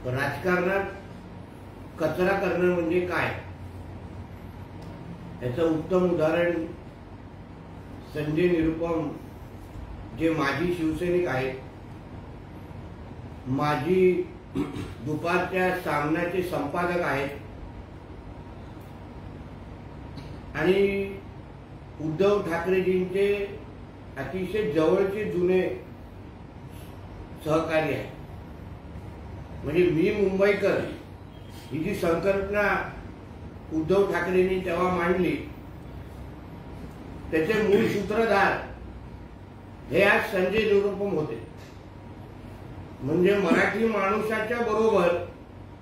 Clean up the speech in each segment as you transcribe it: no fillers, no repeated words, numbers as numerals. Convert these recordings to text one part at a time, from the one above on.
राजकारणात कचरा करणं म्हणजे काय याचं उत्तम उदाहरण संजय निरुपम जे माजी शिवसैनिक आहेत, माजी दुपारच्या सामन्याचे संपादक आहेत आणि उद्धव ठाकरेजींचे अतिशय जवळचे जुने सहकारी आहेत. म्हणजे मी मुंबईकर ही जी संकल्पना उद्धव ठाकरेंनी तेव्हा मांडली त्याचे मूळ सूत्रधार हे आज संजय निरुपम होते. म्हणजे मराठी माणसाच्या बरोबर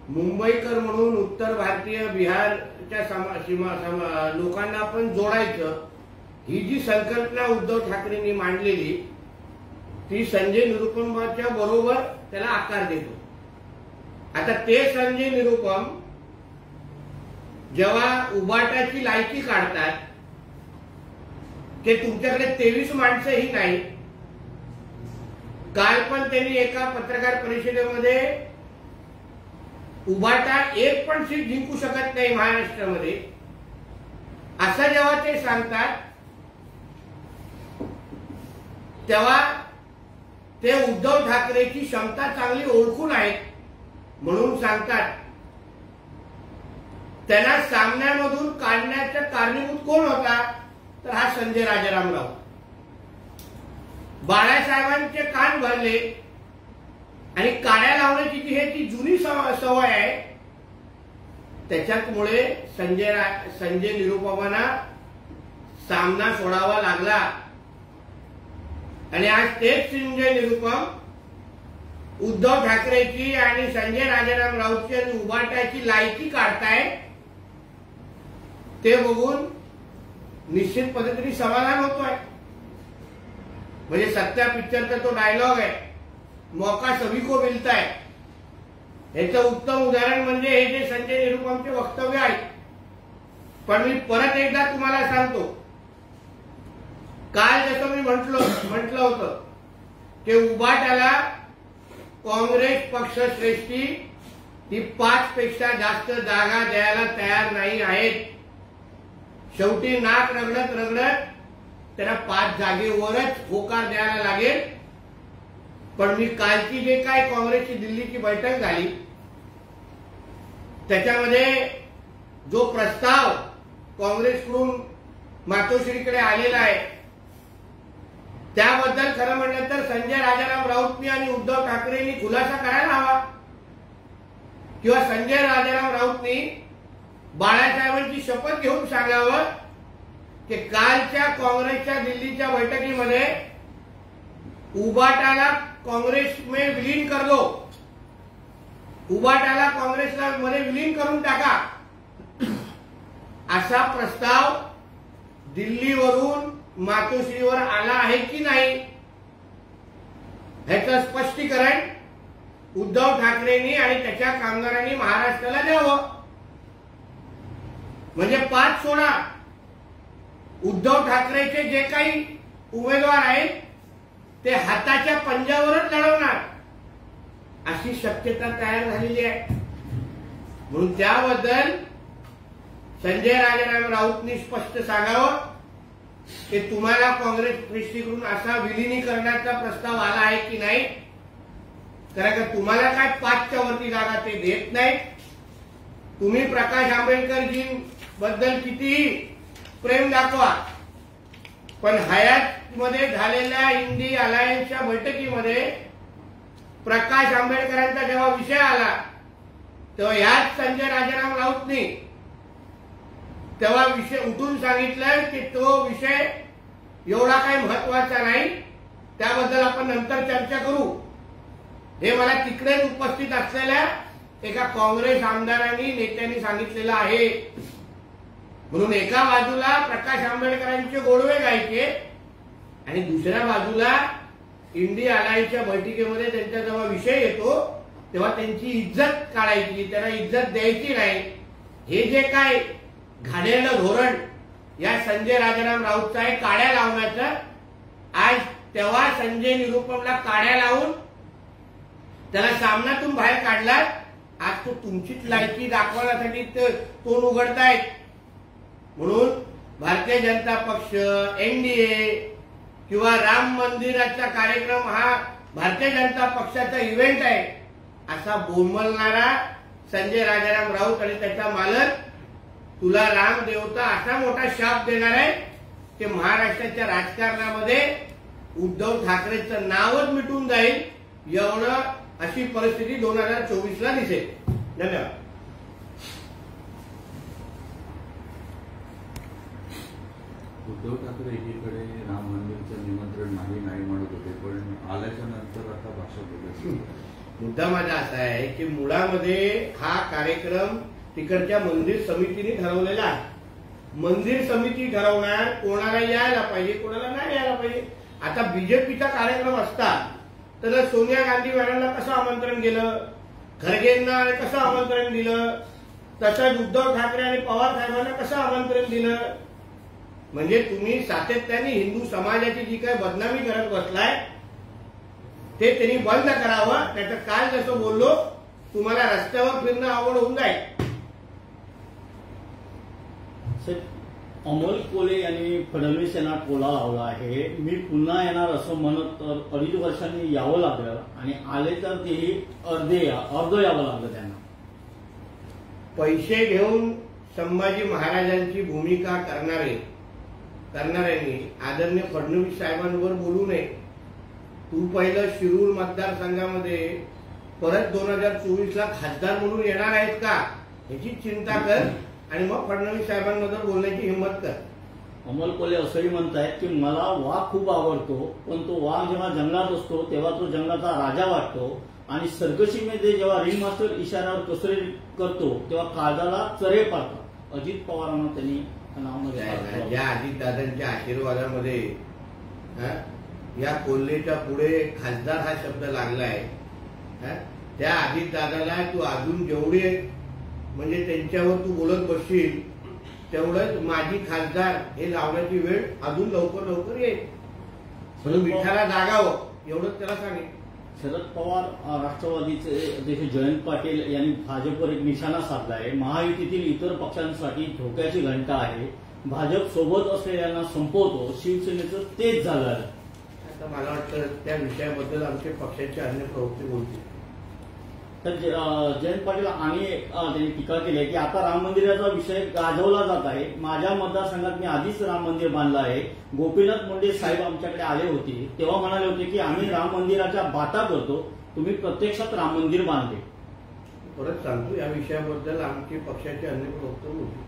मुंबईकर म्हणून उत्तर भारतीय बिहारच्या लोकांना आपण जोडायचं ही जी संकल्पना उद्धव ठाकरेंनी मांडलेली ती संजय निरुपमाच्या बरोबर त्याला आकार देतो. आता ते संजय निरुपम जेव्हा उबाटाची लायकी काढतात ते तुमच्याकडे 23 माणसंही नाही. काल पण त्यांनी एका पत्रकार परिषदेमध्ये उबाटा एक पण सीट जिंकू शकत नाही महाराष्ट्रामध्ये असं जेव्हा ते सांगतात तेव्हा ते उद्धव ठाकरेची क्षमता चांगली ओळखून आहेत म्हणून सांगतात. त्यांना सामन्यामधून काढण्याचा कारणीभूत कोण होता तर हा संजय राजाराम राऊत. बाळासाहेबांचे कान भरले आणि काड्या लावण्याची जी हे ती जुनी सवय आहे त्याच्यामुळे संजय निरुपमांना सामना सोडावा लागला. आणि आज तेच संजय निरुपम उद्धव ठाकरेची आणि संजय राजाराम राऊतची आणि उबाटाची लायकी काढताय ते बघून निश्चित पद्धतीने समाधान होतोय. म्हणजे सत्या पिक्चरचा तो डायलॉग आहे, मौका सभी को मिलता है. याचं उत्तम उदाहरण म्हणजे हे जे संजय निरुपमचे वक्तव्य आहे. पण मी परत एकदा तुम्हाला सांगतो, काल जसं मी म्हटलं होतं की उबाटाला काँग्रेस पक्षश्रेष्ठी ती 5 पेक्षा जास्त जागा द्यायला तयार नाही आहेत. शेवटी नाक रगडत रगडत त्यांना 5 जागेवरच होकार द्यायला लागेल. पण मी कालची जे काय काँग्रेसची दिल्लीची बैठक झाली त्याच्यामध्ये जो प्रस्ताव काँग्रेसकडून मातोश्रीकडे आलेला आहे त्याबद्दल खरं म्हणलं तर संजय राजाराम राऊतनी आणि उद्धव ठाकरेंनी खुलासा करायला हवा किंवा संजय राजाराम राऊतनी बाळासाहेबांची शपथ घेऊन सांगावं की कालच्या काँग्रेसच्या दिल्लीच्या बैठकीमध्ये उबाटाला काँग्रेस में विलीन कर दो, उबाटाला काँग्रेसला मध्ये विलीन करून टाका असा प्रस्ताव दिल्लीवरून मातोश्रीवर आला आहे की नाही ह्याचं स्पष्टीकरण उद्धव ठाकरेंनी आणि त्याच्या कामगारांनी महाराष्ट्राला द्यावं. म्हणजे 5 सोडा उद्धव ठाकरेचे जे काही उमेदवार आहेत ते हाताच्या पंजावरच लढवणार अशी शक्यता तयार झालेली आहे. म्हणून त्याबद्दल संजय राजाराम राऊतनी स्पष्ट सांगावं की तुम्हाला काँग्रेस दृष्टीकडून असा विलिनीकरणाचा प्रस्ताव आला आहे की नाही. कारण का तुम्हाला काय 5च्या वरती जागा ते देत नाही. तुम्ही प्रकाश आंबेडकरजींबद्दल कितीही प्रेम दाखवा पण हयात मध्ये झालेल्या इंडी अलायन्सच्या बैठकीमध्ये प्रकाश आंबेडकरांचा जेव्हा विषय आला तेव्हा याच संजय राजाराम राऊतनी तेव्हा विषय उठून सांगितलं की तो विषय एवढा काही महत्वाचा नाही, त्याबद्दल आपण नंतर चर्चा करू. हे मला तिकडेच उपस्थित असलेल्या एका काँग्रेस आमदारांनी नेत्यांनी सांगितलेलं आहे. म्हणून एका बाजूला प्रकाश आंबेडकरांचे गोडवे गायचे आणि दुसऱ्या बाजूला इंडी अलायन्सच्या बैठकीमध्ये त्यांचा जेव्हा विषय येतो तेव्हा त्यांची इज्जत काढायची, त्यांना इज्जत द्यायची नाही. हे जे काय घाणेरडं धोरण या संजय राजाराम राऊतचं आहे काड्या लावण्याचं, आज तेव्हा संजय निरुपमला काड्या लावून त्याला सामन्यातून बाहेर काढला आज तो तुमचीच लायकी दाखवण्यासाठी तोंड उघडतायत. म्हणून भारतीय जनता पक्ष, एनडीए किंवा राम मंदिराचा कार्यक्रम हा भारतीय जनता पक्षाचा इव्हेंट आहे असा बोंबलणारा संजय राजाराम राऊत आणि त्याचा मालक तुला राम देवता असा मोठा शाप देणार आहे की महाराष्ट्राच्या राजकारणामध्ये उद्धव ठाकरेचं नावच मिटून जाईल. एवढं अशी परिस्थिती 2024ला दिसेल. धन्यवाद. उद्धव ठाकरे एकीकडे राम मंदिरचं निमंत्रण नाही म्हणत होते, पण आल्याच्या नंतर आता भाषा बदलली. मुद्दा माझा असा आहे की मुळामध्ये हा कार्यक्रम तिकडच्या मंदिर समितीने ठरवलेला आहे. मंदिर समिती ठरवणार कोणाला यायला पाहिजे, कोणाला नाही यायला पाहिजे. आता बीजेपीचा कार्यक्रम असता तर सोनिया गांधी मॅडमला कसं आमंत्रण गेलं, खरगेंना कसं आमंत्रण दिलं, तसंच उद्धव ठाकरे आणि पवार साहेबांना कसं आमंत्रण दिलं. म्हणजे तुम्ही सातत्याने हिंदू समाजाची जी काही बदनामी करत बसलाय ते त्यांनी बंद करावं. त्याचं काल जसं बोललो तुम्हाला रस्त्यावर फिरणं आवड होऊन जाईल. अमोल कोल्हे यांनी फडणवीस यांना टोला लावला आहे. मी पुन्हा येणार असं म्हणत 2.5 वर्षांनी यावं लागलं आणि आले तर तेही अर्ध यावं लागलं त्यांना. पैसे घेऊन संभाजी महाराजांची भूमिका करणाऱ्यांनी आदरणीय फडणवीस साहेबांवर बोलू नये. तू पहिलं शिरूर मतदारसंघामध्ये परत 2024ला खासदार म्हणून येणार आहेत का याची चिंता कर आणि मग फडणवीस साहेबांबद्दल बोलण्याची हिंमत कर. अमोल कोल्हे असंही म्हणतायत की मला वाघ खूप आवडतो, पण तो वाघ जेव्हा जंगलात असतो तेव्हा तो जंगलाचा राजा वाटतो आणि सर्कशीमध्ये जेव्हा रिंग मास्टर इशाऱ्यावर कसरे करतो तेव्हा काळजाला चरे पाडतात. अजित पवारांना त्यांनी नाव ज्या अजितदादांच्या आशीर्वादामध्ये या कोल्हेच्या पुढे खासदार हा शब्द लागलाय त्या अजितदादाला तू अजून जेवढे म्हणजे त्यांच्यावर तू बोलत बसशील तेवढंच माझी खासदार हे लावण्याची वेळ अजून लवकर येईल. म्हणून विठाला जागावं एवढंच त्याला सांगेल. शरद पवार राष्ट्रवादीचे अध्यक्ष जयंत पाटील यांनी भाजपवर एक निशाणा साधला आहे. महायुतीतील इतर पक्षांसाठी धोक्याची घंटा आहे. भाजप सोबत असलेल्यांना संपवतो, शिवसेनेचं तेच झालं आहे. आता मला वाटतं त्या विषयाबद्दल आमचे पक्षाचे अन्य प्रवक्ते बोलतील. तर जयंत पाटील आणि त्यांनी टीका केली आहे की आता राम मंदिराचा विषय गाजवला जात आहे. माझ्या मतदारसंघात मी आधीच राम मंदिर बांधलं आहे. गोपीनाथ मुंडे साहेब आमच्याकडे आले होते तेव्हा म्हणाले होते की आम्ही राम मंदिराच्या बाता करतो, तुम्ही प्रत्यक्षात राम मंदिर बांधले. परत सांगतो या विषयाबद्दल आमचे पक्षाचे अन्य प्रवक्ते बोलतील.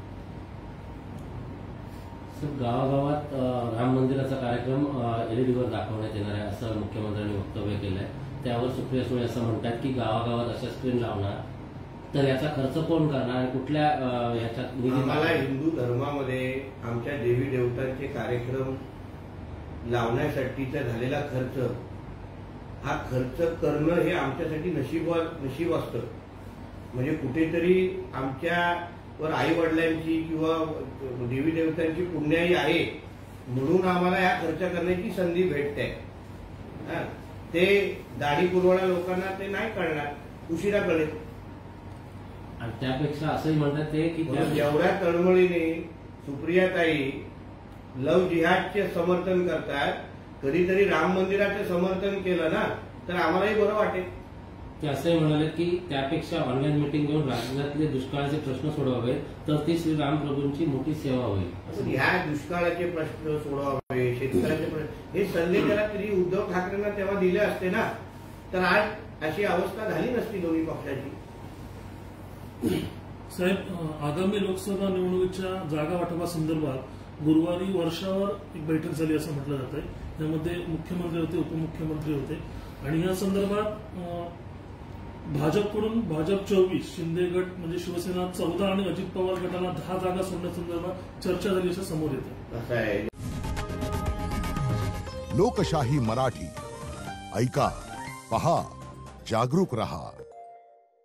गावागावात राम मंदिराचा कार्यक्रम एलईडीवर दाखवण्यात येणार आहे असं मुख्यमंत्र्यांनी वक्तव्य केलंय. त्यावर सुप्रिया सुळे असं म्हणतात की गावागावात अशा स्क्रीन लावणार तर याचा खर्च कोण करणार आणि कुठल्या ह्याच्यात निधी. आम्हाला हिंदू धर्मामध्ये आमच्या देवी देवतांचे कार्यक्रम लावण्यासाठीचा झालेला खर्च हा खर्च करणं हे आमच्यासाठी नशीब असतं. म्हणजे कुठेतरी आमच्यावर आई वडिलांची किंवा देवी देवतांची पुण्याई आहे म्हणून आम्हाला या खर्च करण्याची संधी भेटते. ते दाढी पुरवणाऱ्या लोकांना ते नाही कळणार, उशिरा कळेल. आणि त्यापेक्षा असंही म्हणतात ते की एवढ्या तळमळीने सुप्रियाताई लव जिहादचे समर्थन करतात, कधीतरी राम मंदिराचं समर्थन केलं ना तर आम्हालाही बरं वाटेल. ते असंही म्हणाले की त्यापेक्षा ऑनलाईन मीटिंग घेऊन राज्यातले दुष्काळाचे प्रश्न सोडवावेत तर ती श्रीरामप्रभूंची मोठी सेवा होईल. ह्या दुष्काळाचे प्रश्न सोडवावे, शेतकऱ्याचे प्रश्न हे सल्ले त्याला तरी उद्धव ठाकरेंना तेव्हा दिले असते ना तर आज अशी अवस्था झाली नसती दोन्ही पक्षाची. साहेब, आगामी लोकसभा निवडणुकीच्या जागा वाटपासंदर्भात गुरुवारी वर्षावर एक बैठक झाली असं म्हटलं जात आहे. यामध्ये मुख्यमंत्री होते, उपमुख्यमंत्री होते आणि या संदर्भात भाजपकडून भाजप 24, शिंदे गट म्हणजे शिवसेना 14 आणि अजित पवार गटाला 10 जागा सोडण्यासंदर्भात चर्चा झाली असं समोर येतं. लोकशाही मराठी ऐका, पहा, जागरूक रहा.